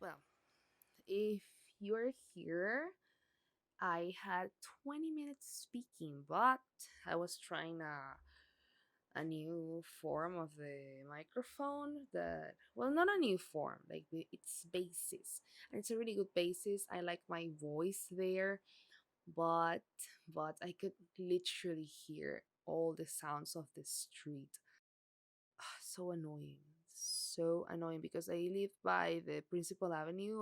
Well, if you're here, I had 20 minutes speaking, but I was trying a new form of the microphone that, well, not a new form, like it's basis. And it's a really good basis. I like my voice there, but I could literally hear all the sounds of the street. So annoying, so annoying because I live by the principal avenue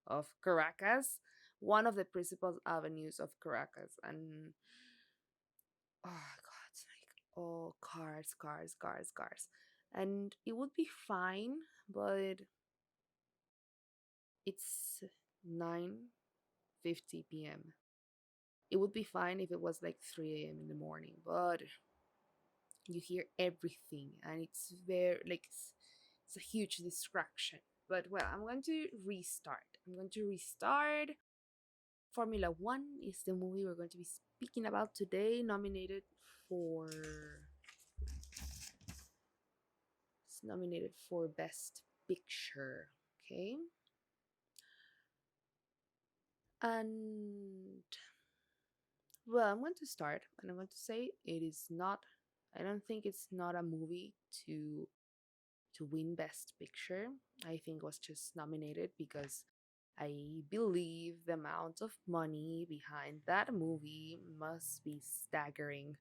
of Caracas, one of the principal avenues of Caracas, and oh god, it's like all cars, cars, cars, cars, and it would be fine, but it's 9:50 p.m. It would be fine if it was like 3 a.m. in the morning, but you hear everything and it's very like it's a huge distraction. But well, I'm going to restart. Formula One is the movie we're going to be speaking about today, for it's nominated for best picture. Okay, and well, I'm going to start and I'm going to say it is not, I don't think it's not a movie to win Best Picture. I think it was just nominated because I believe the amount of money behind that movie must be staggering.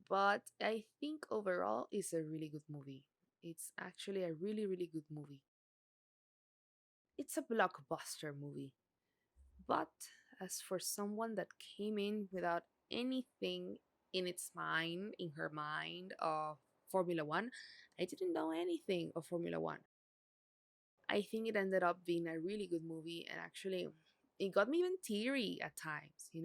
But I think overall it's a really good movie. It's actually a really, really good movie. It's a blockbuster movie. But as for someone that came in without anything in her mind of Formula One, I didn't know anything of Formula One. I think it ended up being a really good movie, and actually, it got me even teary at times. It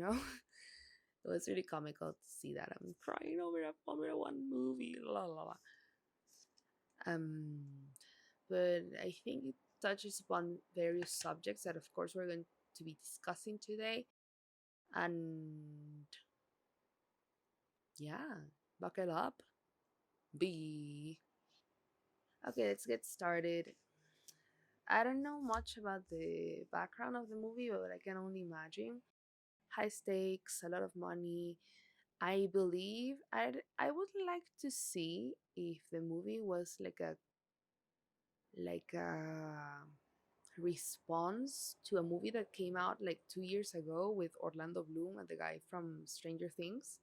was really comical to see that I'm crying over a Formula One movie. La la la. Um, but I think it touches upon various subjects that, of course, we're going to be discussing today, and yeah, buckle up. Be okay. Let's get started. I don't know much about the background of the movie, but I can only imagine high stakes, a lot of money. I believe I would like to see if the movie was like a response to a movie that came out like 2 years ago with Orlando Bloom and the guy from Stranger Things.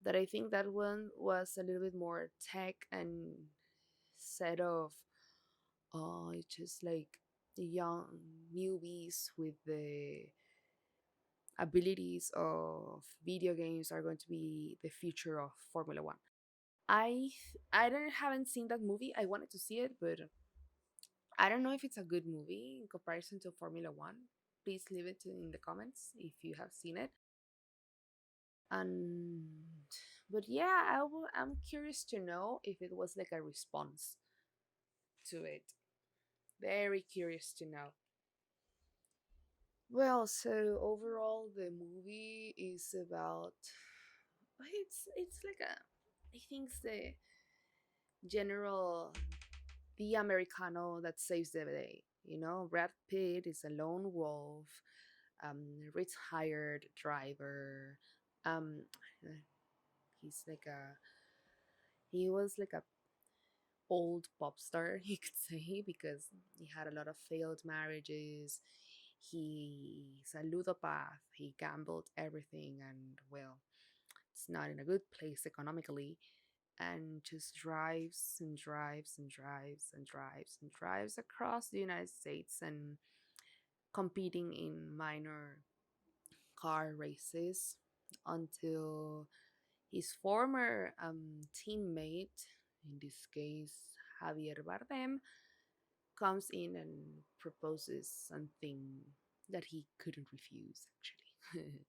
That I think that one was a little bit more tech and set of it's just like the young newbies with the abilities of video games are going to be the future of Formula One. I don't haven't seen that movie. I wanted to see it, but I don't know if it's a good movie in comparison to Formula One. Please leave it in the comments if you have seen it. And but yeah, I'm curious to know if it was like a response to it. Very curious to know. Well, so overall, the movie is about. It's like a. I think it's general the Americano that saves the day. Brad Pitt is a lone wolf, retired driver. Um, he's like a he was like a old pop star, you could say, because he had a lot of failed marriages. He's a ludopath. He gambled everything, and well, it's not in a good place economically, and just drives and drives and drives and drives and drives across the United States and competing in minor car races until his former teammate, in this case Javier Bardem, comes in and proposes something that he couldn't refuse, actually.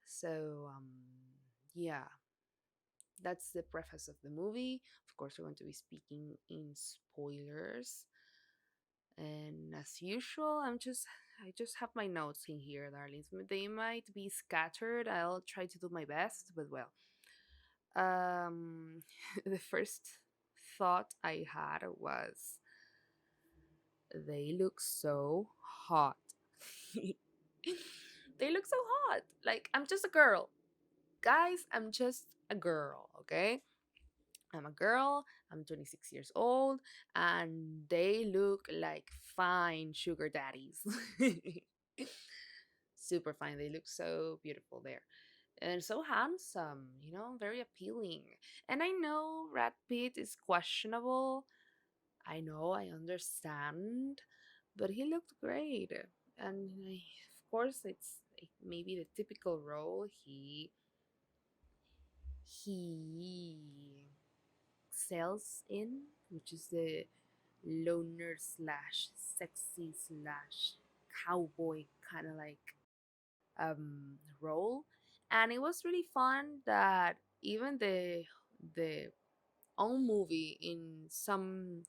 So, yeah, that's the preface of the movie. Of course, we're going to be speaking in spoilers. And as usual, I just have my notes in here, darlings. They might be scattered. I'll try to do my best, but well. Um the first thought I had was they look so hot. They look so hot. Like, I'm just a girl. Guys, I'm just a girl, okay? I'm a girl, I'm 26 years old, and they look like fine sugar daddies. Super fine. They look so beautiful there. And so handsome, very appealing. And I know Brad Pitt is questionable. I know, I understand, but he looked great. And of course, it's like maybe the typical role he excels in, which is the loner slash sexy slash cowboy kind of like role. And it was really fun that even the own movie in some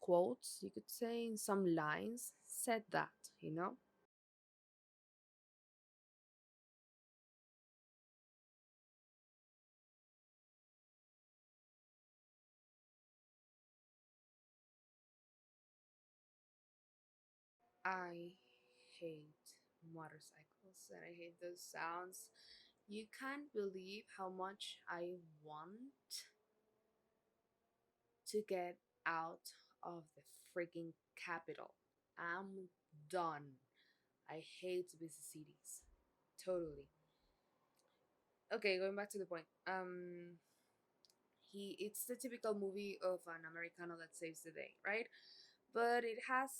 quotes, you could say, in some lines, said that. I hate motorcycles and I hate those sounds. You can't believe how much I want to get out of the freaking capital. I'm done. I hate busy cities. Totally. Okay, going back to the point. It's the typical movie of an Americano that saves the day, right? But it has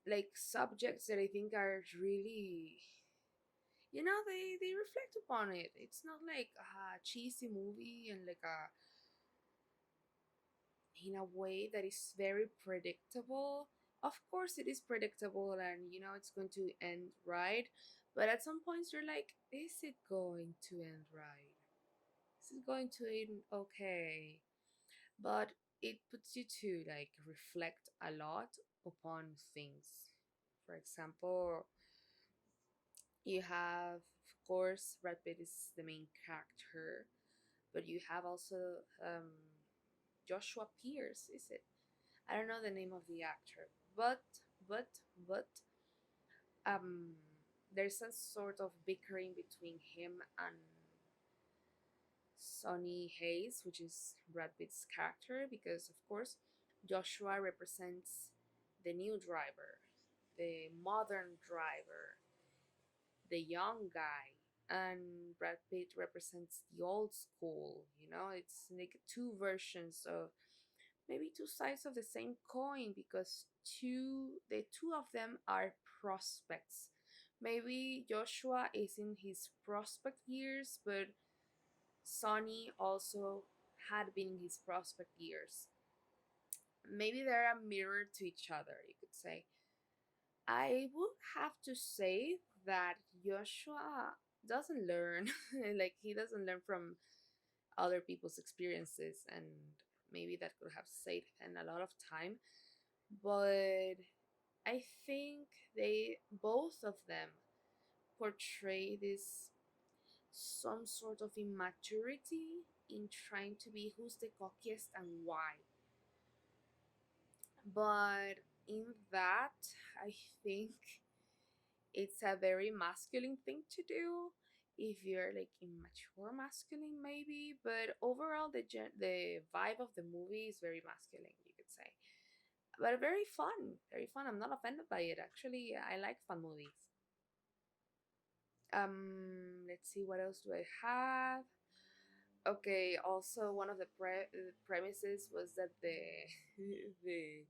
like subjects that I think are really, they reflect upon it. It's not like a cheesy movie and like a in a way that is very predictable. Of course it is predictable, and it's going to end right, but at some points you're like, is it going to end right? Is it going to end okay? But it puts you to like reflect a lot upon things. For example, you have, of course, Brad Pitt is the main character, but you have also Joshua Pierce, is it? I don't know the name of the actor, but but um, there's a sort of bickering between him and Sonny Hayes, which is Brad Pitt's character, because of course Joshua represents the new driver, the modern driver, the young guy, and Brad Pitt represents the old school. It's like two versions of maybe two sides of the same coin, because the two of them are prospects. Maybe Joshua is in his prospect years, but Sonny also had been in his prospect years. Maybe they're a mirror to each other, you could say. I would have to say that Joshua doesn't learn. Like, he doesn't learn from other people's experiences, and maybe that could have saved him a lot of time. But I think they both of them portray this some sort of immaturity in trying to be who's the cockiest and why. But in that, I think it's a very masculine thing to do if you're like immature masculine maybe, but overall the vibe of the movie is very masculine, you could say. But very fun, very fun. I'm not offended by it. Actually, I like fun movies. Let's see, what else do I have? Okay, also one of the premises was that the the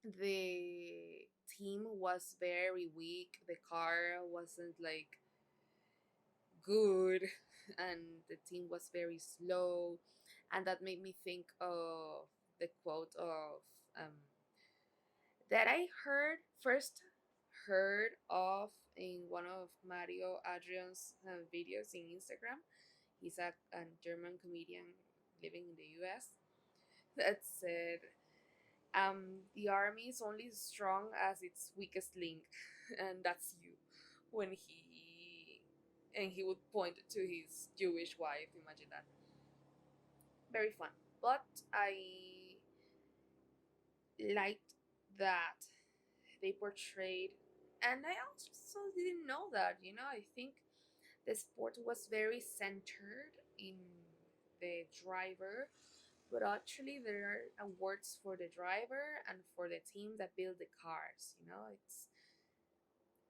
the team was very weak. The car wasn't like good, and the team was very slow, and that made me think of the quote of um, that I heard of in one of Mario Adrian's videos in Instagram. He's a German comedian living in the US that said, the army is only as strong as its weakest link, and that's you. When he would point to his Jewish wife. Imagine that. Very fun. but I liked that they portrayed, and I also didn't know that, I think the sport was very centered in the driver, but actually there are awards for the driver and for the team that build the cars. It's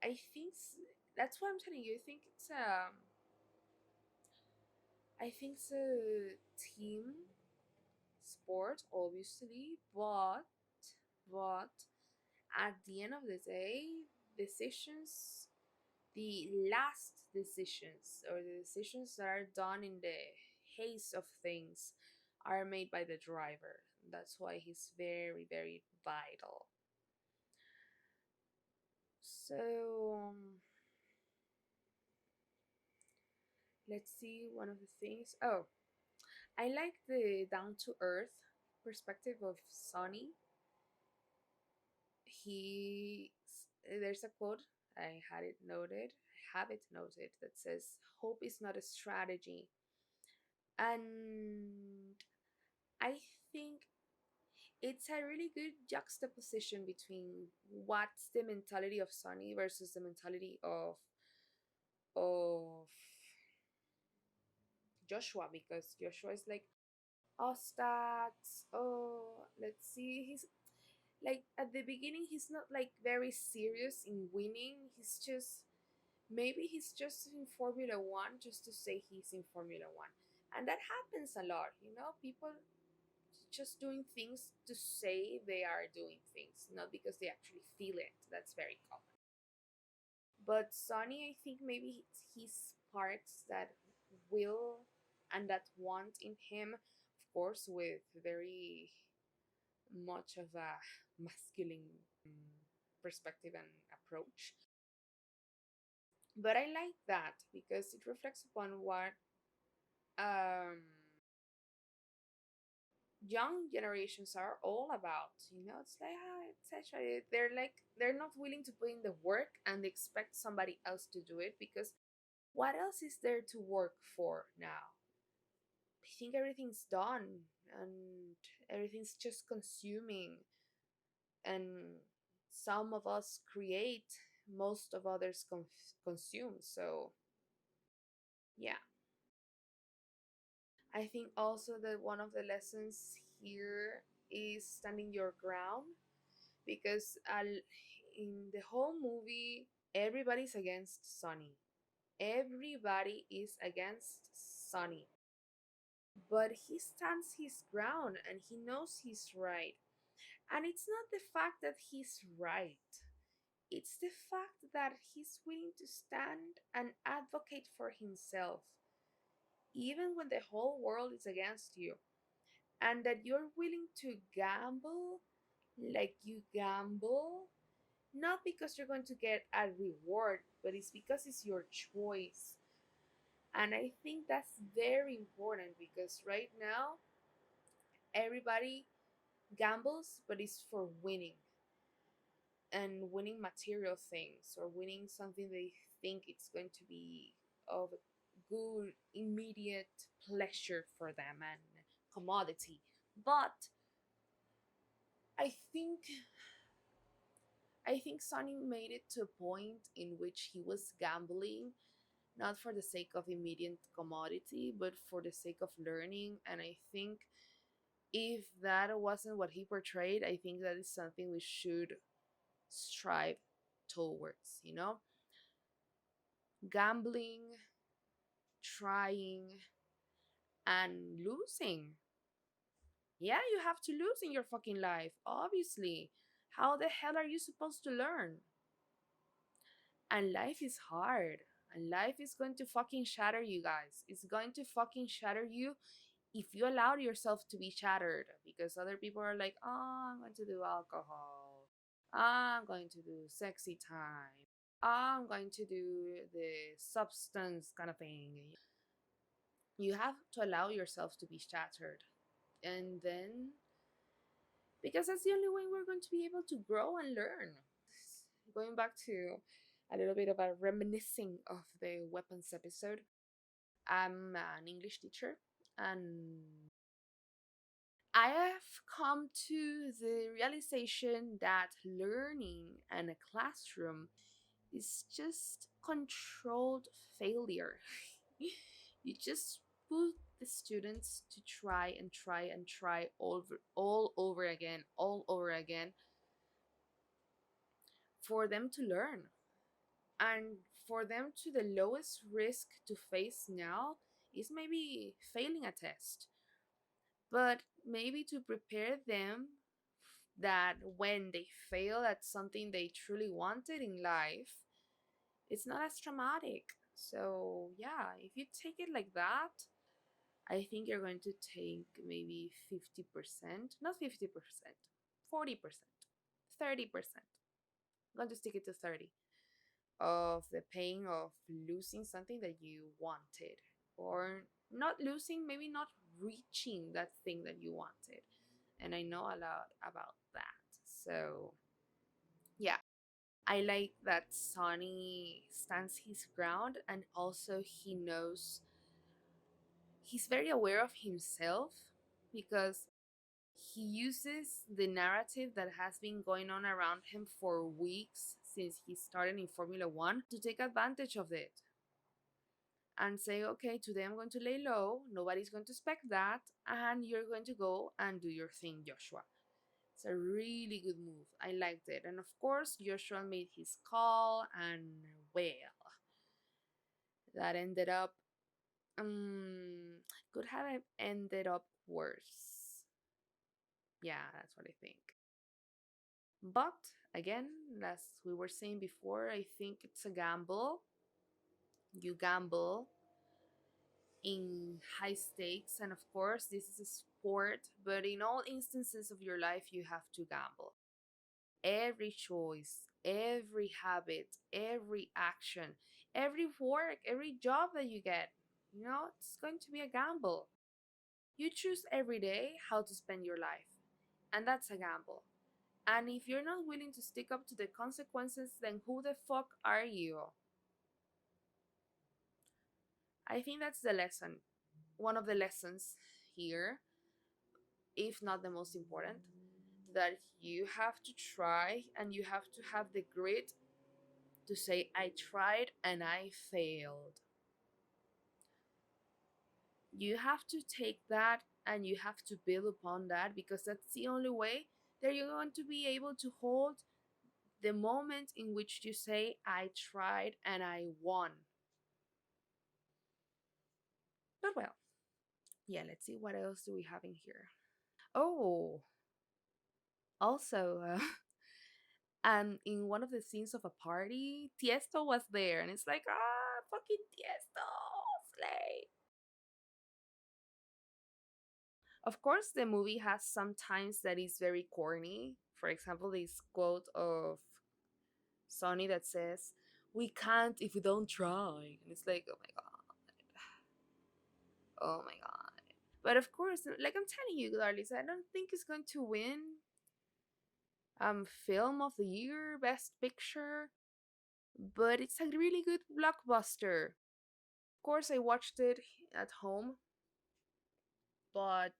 I think that's what I'm telling you. I think it's a team sport, obviously, but at the end of the day, decisions, the last decisions, or the decisions that are done in the haste of things, are made by the driver. That's why he's very, very vital. So, let's see one of the things. Oh, I like the down to earth perspective of Sonny. He There's a quote, I have it noted, that says, "Hope is not a strategy," and I think it's a really good juxtaposition between what's the mentality of Sonny versus the mentality of Joshua, because Joshua is like, oh, stats, oh, let's see. He's like, at the beginning, he's not like very serious in winning. He's just in Formula One just to say he's in Formula One. And that happens a lot, people just doing things to say they are doing things, not because they actually feel it. That's very common. But Sonny, I think maybe he sparks that will and that want in him, of course, with very much of a masculine perspective and approach. But I like that because it reflects upon what um, young generations are all about. It's like, etc. They're not willing to put in the work and they expect somebody else to do it, because what else is there to work for now? I think everything's done and everything's just consuming, and some of us create, most of others consume. So yeah, I think also that one of the lessons here is standing your ground, because in the whole movie, everybody's against Sonny. Everybody is against Sonny. But he stands his ground and he knows he's right. And it's not the fact that he's right, it's the fact that he's willing to stand and advocate for himself, even when the whole world is against you. And that you're willing to gamble like you gamble, not because you're going to get a reward, but it's because it's your choice. And I think that's very important, because right now everybody gambles, but it's for winning, and winning material things, or winning something they think it's going to be of good immediate pleasure for them and commodity. But I think I think Sonny made it to a point in which he was gambling not for the sake of immediate commodity, but for the sake of learning. And I think if that wasn't what he portrayed, I think that is something we should strive towards, Gambling, trying, and losing. Yeah, you have to lose in your fucking life, obviously. How the hell are you supposed to learn? And life is hard. And life is going to fucking shatter you guys. It's going to fucking shatter you if you allow yourself to be shattered, because other people are like, oh, I'm going to do alcohol. I'm going to do sexy time. I'm going to do the substance kind of thing. You have to allow yourself to be shattered. And then, because that's the only way we're going to be able to grow and learn. Going back to a little bit of a reminiscing of the weapons episode, I'm an English teacher, and I have come to the realization that learning in a classroom is just controlled failure. You just put the students to try and try and try all over again for them to learn. And for them to the lowest risk to face now is maybe failing a test, but maybe to prepare them that when they fail at something they truly wanted in life, it's not as traumatic. So, yeah, if you take it like that, I think you're going to take maybe 50%, not 50%, 40%, 30%. I'm going to stick it to 30 of the pain of losing something that you wanted, or not losing, maybe not reaching that thing that you wanted. And I know a lot about that. So, yeah, I like that Sonny stands his ground, and also he knows, he's very aware of himself, because he uses the narrative that has been going on around him for weeks since he started in Formula One to take advantage of it and say, okay, today I'm going to lay low, nobody's going to expect that, and you're going to go and do your thing, Joshua. It's a really good move. I liked it. And of course, Joshua made his call, and well, that ended up, could have ended up worse. Yeah, that's what I think. But again, as we were saying before, I think it's a gamble. You gamble in high stakes, and of course, this is a sport, but in all instances of your life, you have to gamble. Every choice, every habit, every action, every work, every job that you get, it's going to be a gamble. You choose every day how to spend your life, and that's a gamble. And if you're not willing to stick up to the consequences, then who the fuck are you? I think that's the lesson. One of the lessons here, if not the most important, that you have to try and you have to have the grit to say, I tried and I failed. You have to take that and you have to build upon that, because that's the only way that you're going to be able to hold the moment in which you say, I tried and I won. But well, yeah, let's see what else do we have in here. Oh, also, in one of the scenes of a party, Tiesto was there, and it's like, fucking Tiesto, slay. Of course, the movie has some times that is very corny. For example, this quote of Sonny that says, "We can't if we don't try," and it's like, oh my god, oh my god. But of course, like I'm telling you, Darlis, I don't think it's going to win film of the year, best picture, but it's a really good blockbuster. Of course, I watched it at home, but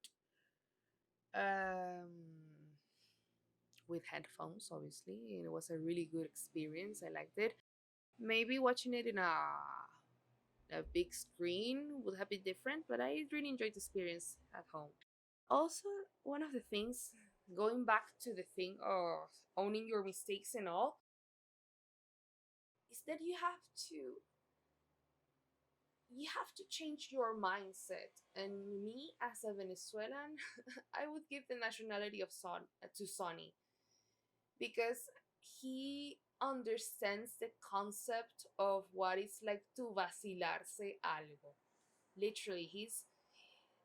with headphones, obviously. It was a really good experience. I liked it. Maybe watching it in a big screen would have been different, but I really enjoyed the experience at home. Also, one of the things, going back to the thing of owning your mistakes and all, is that you have to change your mindset. And me, as a Venezuelan, I would give the nationality of to Sonny, because he understands the concept of what it's like to vacilarse algo. Literally,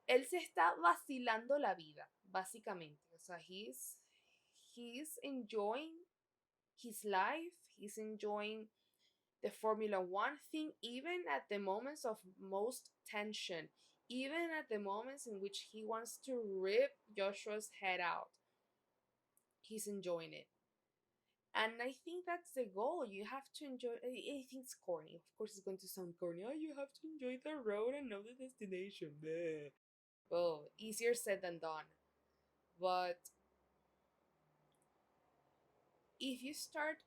él se está vacilando la vida, básicamente. O sea, he's enjoying his life. He's enjoying the Formula One thing, even at the moments of most tension, even at the moments in which he wants to rip Joshua's head out. He's enjoying it. And I think that's the goal. You have to enjoy. I think it's corny. Of course, it's going to sound corny. Oh, you have to enjoy the road and know the destination. Bleh. Well, easier said than done. But if you start,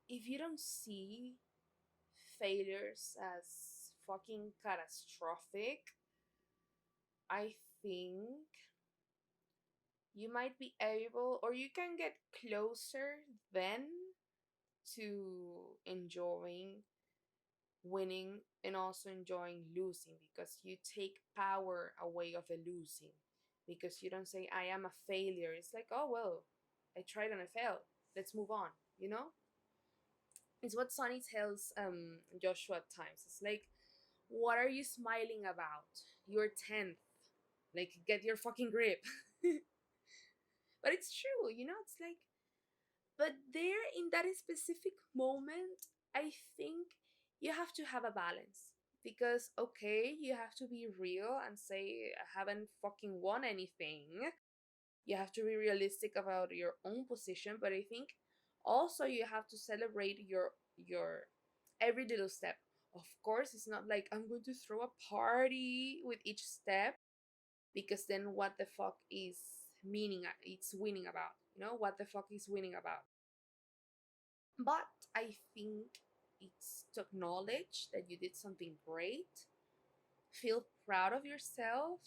if you don't see failures as fucking catastrophic, I think you might be able, or you can get closer then to enjoying winning and also enjoying losing, because you take power away of the losing, because you don't say I am a failure. It's like, oh well, I tried and I failed, let's move on, you know. It's what Sonny tells Joshua at times. It's like, what are you smiling about? You're 10th, like get your fucking grip. But it's true, you know. It's like, but there in that specific moment, I think you have to have a balance, because okay, you have to be real and say I haven't fucking won anything. You have to be realistic about your own position, but I think also you have to celebrate your every little step. Of course, it's not like I'm going to throw a party with each step, because then what the fuck is meaning it's winning about, you know, what the fuck is winning about. But I think it's to acknowledge that you did something great, feel proud of yourself,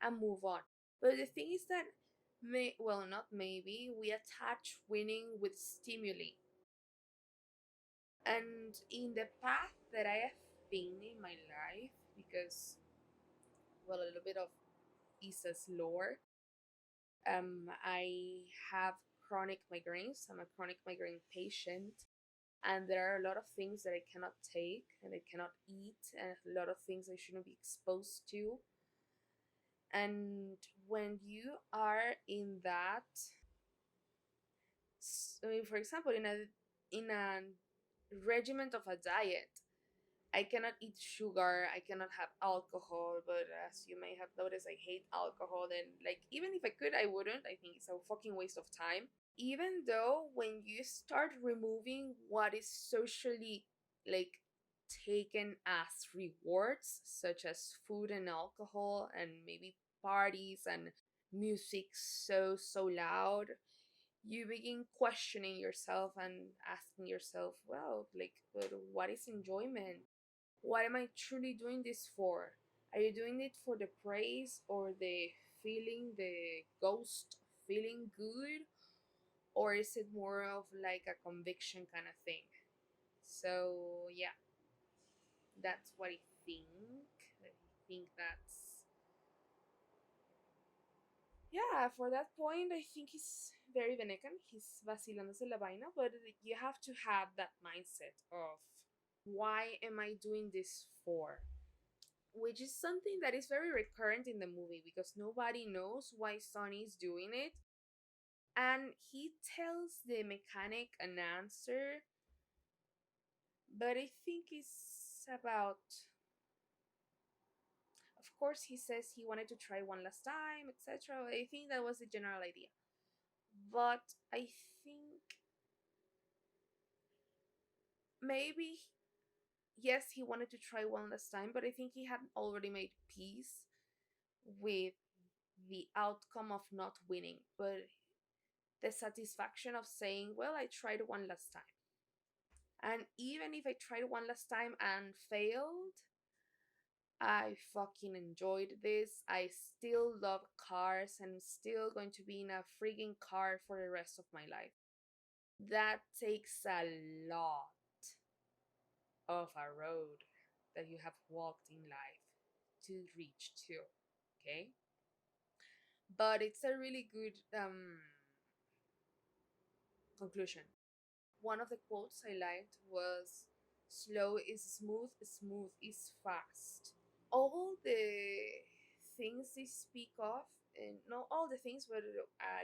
and move on. But the thing is that, well, not maybe, we attach winning with stimuli. And in the path that I have been in my life, because, well, a little bit of Isa's lore, I have chronic migraines. I'm a chronic migraine patient, and there are a lot of things that I cannot take and I cannot eat, and a lot of things I shouldn't be exposed to. And when you are in that, I mean, for example, in a regiment of a diet, I cannot eat sugar, I cannot have alcohol, but as you may have noticed, I hate alcohol, and like even if I could, I wouldn't. I think it's a fucking waste of time. Even though when you start removing what is socially like taken as rewards, such as food and alcohol and maybe parties and music so loud, you begin questioning yourself and asking yourself, well, like, but what is enjoyment? What am I truly doing this for? Are you doing it for the praise or the feeling, the ghost feeling good? Or is it more of like a conviction kind of thing? So yeah, that's what I think. I think that's, yeah, for that point I think he's very Venecan. He's vacilándose la vaina, but you have to have that mindset of why am I doing this for? Which is something that is very recurrent in the movie, because nobody knows why Sonny is doing it. And he tells the mechanic an answer, but I think it's about, of course he says he wanted to try one last time, etc. I think that was the general idea. But I think maybe, yes, he wanted to try one last time, but I think he had already made peace with the outcome of not winning, but the satisfaction of saying, well, I tried one last time. And even if I tried one last time and failed, I fucking enjoyed this. I still love cars and I'm still going to be in a frigging car for the rest of my life. That takes a lot of a road that you have walked in life to reach to. Okay? But it's a really good conclusion. One of the quotes I liked was, slow is smooth, smooth is fast. All the things they speak of, and not all the things, but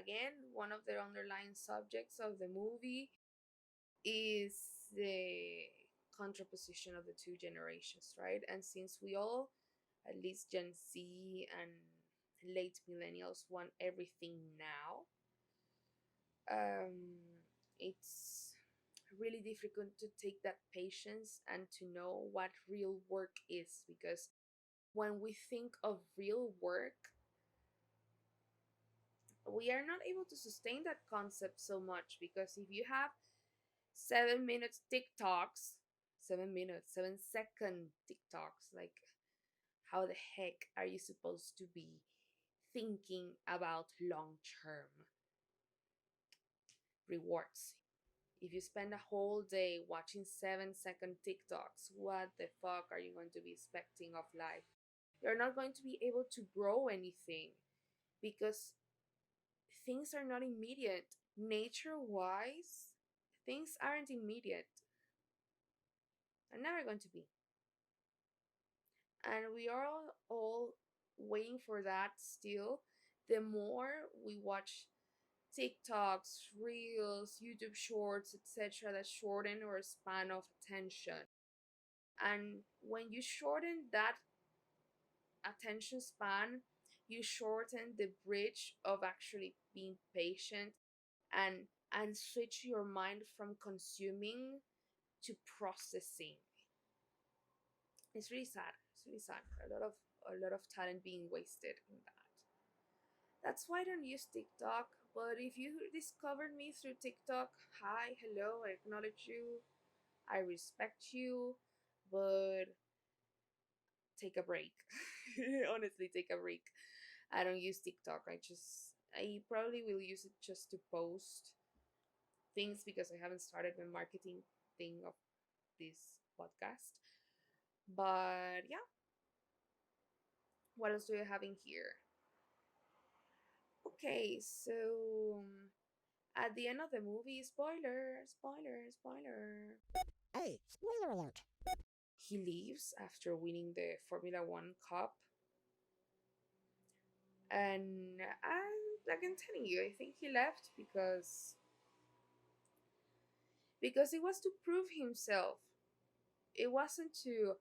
again, one of the underlying subjects of the movie is the contraposition of the two generations, right? And since we all, at least Gen Z and late millennials, want everything now, it's really difficult to take that patience and to know what real work is, because when we think of real work, we are not able to sustain that concept so much, because if you have 7 minutes TikToks, 7 minutes, 7 second TikToks, like, how the heck are you supposed to be thinking about long term rewards? If you spend a whole day watching 7 second TikToks, what the fuck are you going to be expecting of life? You're not going to be able to grow anything, because things are not immediate. Nature wise, things aren't immediate. They're never going to be. And we are all waiting for that still. The more we watch TikToks, Reels, YouTube Shorts, etc., that shorten our span of attention. And when you shorten that attention span, you shorten the bridge of actually being patient and switch your mind from consuming to processing. It's really sad. It's really sad. A lot of talent being wasted in that. That's why I don't use TikTok. But if you discovered me through TikTok, hi, hello, I acknowledge you, I respect you, but take a break. Honestly, take a break. I don't use TikTok. I probably will use it just to post things, because I haven't started the marketing thing of this podcast. But yeah, what else do we have in here? Okay, so at the end of the movie, spoiler, spoiler, spoiler. Hey, spoiler alert. He leaves after winning the Formula One Cup, and like I'm telling you, I think he left because it was to prove himself. It wasn't to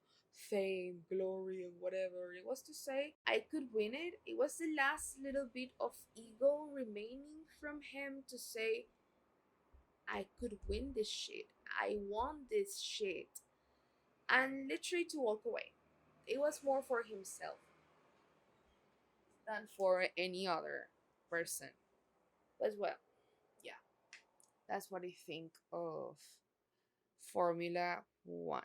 fame, glory, and whatever. It was to say, I could win it. It was the last little bit of ego remaining from him to say, I could win this shit. I won this shit. And literally to walk away. It was more for himself than for any other person. But well, yeah, that's what I think of Formula One.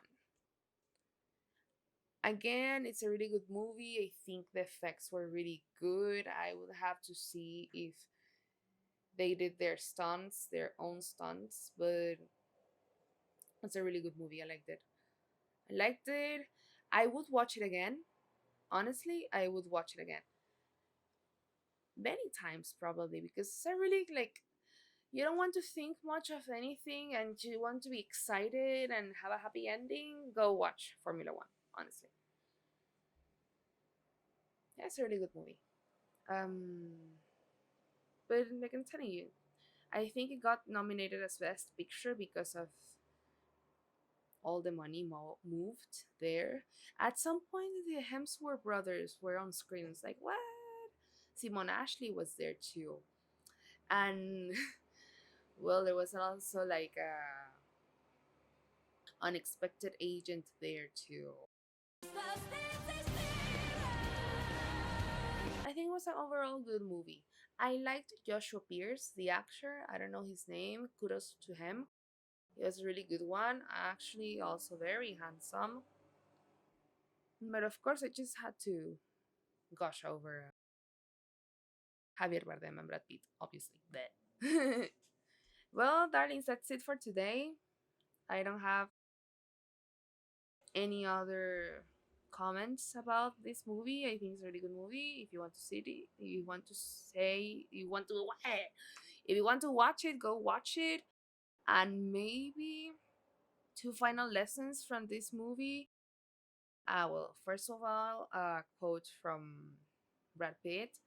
Again, it's a really good movie. I think the effects were really good. I would have to see if they did their own stunts, but it's a really good movie. I liked it. I liked it. I would watch it again. Honestly, I would watch it again. Many times probably, because I really like, you don't want to think much of anything and you want to be excited and have a happy ending, go watch Formula One, honestly. Yeah, it's a really good movie. But like I'm telling you, I think it got nominated as Best Picture because of all the money moved there. At some point, the Hemsworth brothers were on screen. It's like, what? Simone Ashley was there too. And well, there was also like a unexpected agent there too. I think it was an overall good movie. I liked Joshua Pierce, the actor. I don't know his name. Kudos to him. He was a really good one. Actually, also very handsome. But of course, I just had to gush over Javier Bardem and Brad Pitt, obviously. But well, darlings, that's it for today. I don't have any other comments about this movie. I think it's a really good movie. If you want to see it, you want to say, you want to, if you want to watch it, go watch it. And maybe two final lessons from this movie. Well, first of all, a quote from Brad Pitt: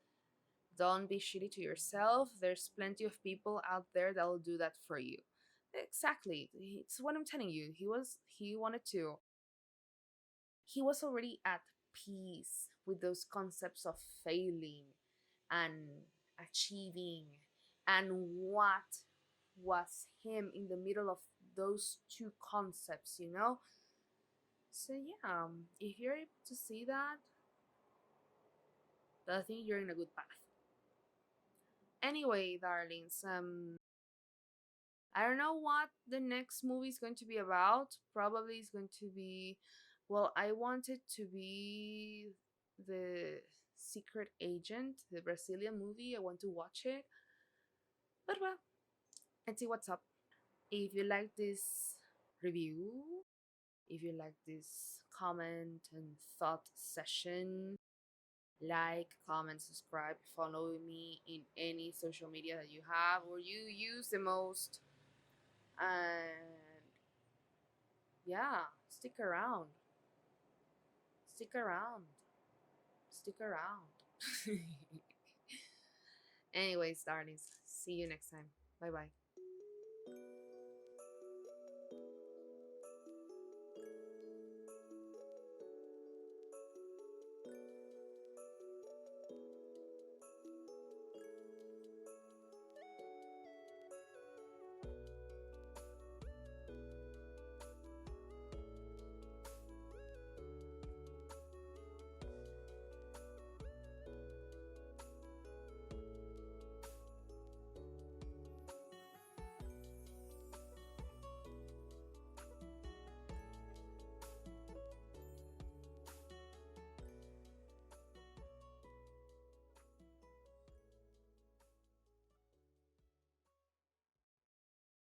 don't be shitty to yourself. There's plenty of people out there that will do that for you. Exactly. It's what I'm telling you. He was already at peace with those concepts of failing and achieving, and what was him in the middle of those two concepts, you know? So yeah, if you're able to see that, I think you're in a good path. Anyway, darlings, I don't know what the next movie is going to be about. Probably it's going to be, well, I want it to be the Secret Agent, the Brazilian movie. I want to watch it. But well, let's see what's up. If you like this review, if you like this comment and thought session, like, comment, subscribe, follow me in any social media that you have or you use the most. And yeah, stick around. Stick around. Stick around. Anyways, darlings, see you next time. Bye bye.